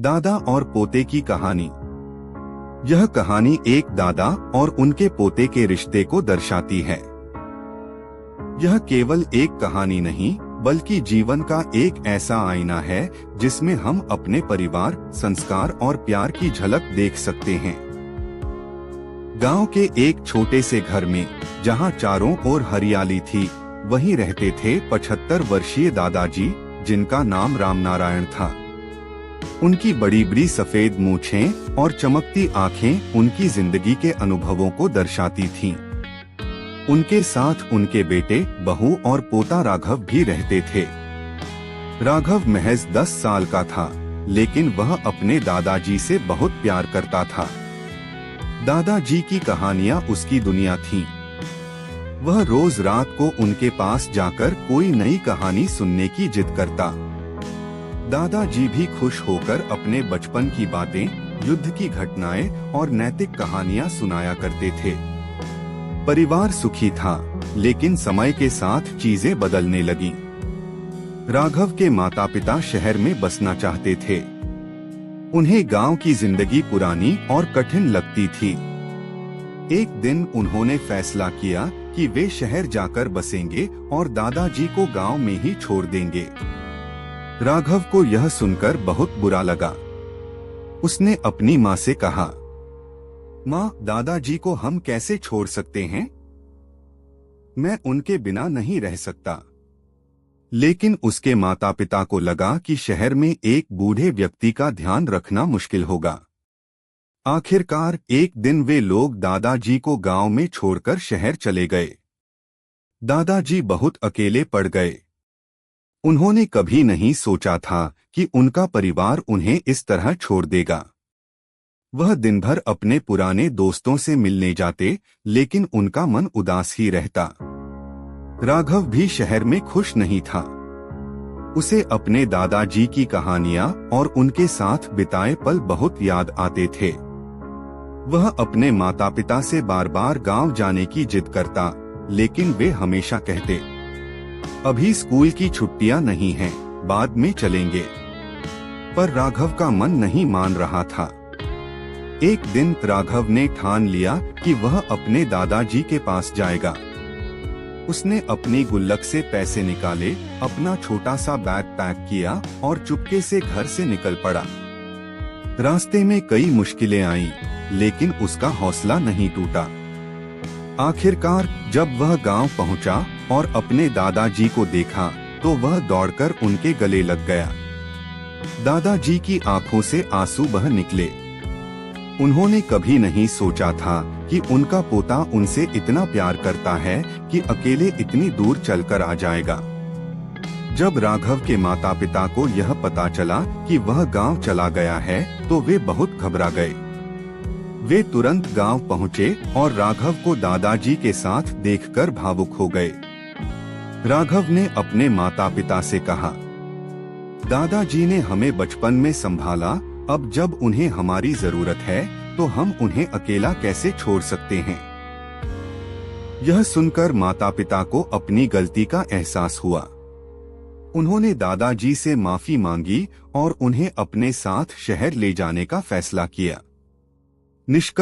दादा और पोते की कहानी। यह कहानी एक दादा और उनके पोते के रिश्ते को दर्शाती है। यह केवल एक कहानी नहीं बल्कि जीवन का एक ऐसा आईना है जिसमें हम अपने परिवार, संस्कार और प्यार की झलक देख सकते हैं। गांव के एक छोटे से घर में जहां चारों ओर हरियाली थी, वहीं रहते थे 75 वर्षीय दादाजी, जिनका नाम रामनारायण था। उनकी बड़ी बड़ी सफेद मूछें और चमकती आंखें उनकी जिंदगी के अनुभवों को दर्शाती थीं। उनके साथ उनके बेटे, बहू और पोता राघव भी रहते थे। राघव महज 10 साल का था, लेकिन वह अपने दादाजी से बहुत प्यार करता था। दादाजी की कहानियां उसकी दुनिया थीं। वह रोज रात को उनके पास जाकर कोई नई कहानी सुनने की जिद करता। दादाजी भी खुश होकर अपने बचपन की बातें, युद्ध की घटनाएं और नैतिक कहानियां सुनाया करते थे। परिवार सुखी था, लेकिन समय के साथ चीजें बदलने लगी। राघव के माता पिता शहर में बसना चाहते थे। उन्हें गांव की जिंदगी पुरानी और कठिन लगती थी। एक दिन उन्होंने फैसला किया कि वे शहर जाकर बसेंगे और दादाजी को गांव में ही छोड़ देंगे। राघव को यह सुनकर बहुत बुरा लगा। उसने अपनी माँ से कहा, माँ, दादाजी को हम कैसे छोड़ सकते हैं? मैं उनके बिना नहीं रह सकता। लेकिन उसके माता पिता को लगा कि शहर में एक बूढ़े व्यक्ति का ध्यान रखना मुश्किल होगा। आखिरकार एक दिन वे लोग दादाजी को गांव में छोड़कर शहर चले गए। दादाजी बहुत अकेले पड़ गए। उन्होंने कभी नहीं सोचा था कि उनका परिवार उन्हें इस तरह छोड़ देगा। वह दिन भर अपने पुराने दोस्तों से मिलने जाते, लेकिन उनका मन उदास ही रहता। राघव भी शहर में खुश नहीं था। उसे अपने दादाजी की कहानियां और उनके साथ बिताए पल बहुत याद आते थे। वह अपने माता पिता से बार बार गांव जाने की जिद करता, लेकिन वे हमेशा कहते, अभी स्कूल की छुट्टियां नहीं हैं, बाद में चलेंगे। पर राघव का मन नहीं मान रहा था। एक दिन राघव ने ठान लिया कि वह अपने दादाजी के पास जाएगा। उसने अपनी गुल्लक से पैसे निकाले, अपना छोटा सा बैग पैक किया और चुपके से घर से निकल पड़ा। रास्ते में कई मुश्किलें आईं, लेकिन उसका हौसला नहीं टूटा। आखिरकार जब वह गांव पहुंचा और अपने दादाजी को देखा, तो वह दौड़कर उनके गले लग गया। दादाजी की आंखों से आंसू बह निकले। उन्होंने कभी नहीं सोचा था कि उनका पोता उनसे इतना प्यार करता है कि अकेले इतनी दूर चलकर आ जाएगा। जब राघव के माता पिता को यह पता चला कि वह गांव चला गया है, तो वे बहुत घबरा गए। वे तुरंत गांव पहुंचे और राघव को दादाजी के साथ देखकर भावुक हो गए। राघव ने अपने माता पिता से कहा, दादाजी ने हमें बचपन में संभाला, अब जब उन्हें हमारी जरूरत है तो हम उन्हें अकेला कैसे छोड़ सकते हैं? यह सुनकर माता पिता को अपनी गलती का एहसास हुआ। उन्होंने दादाजी से माफी मांगी और उन्हें अपने साथ शहर ले जाने का फैसला किया। निष्कर्ष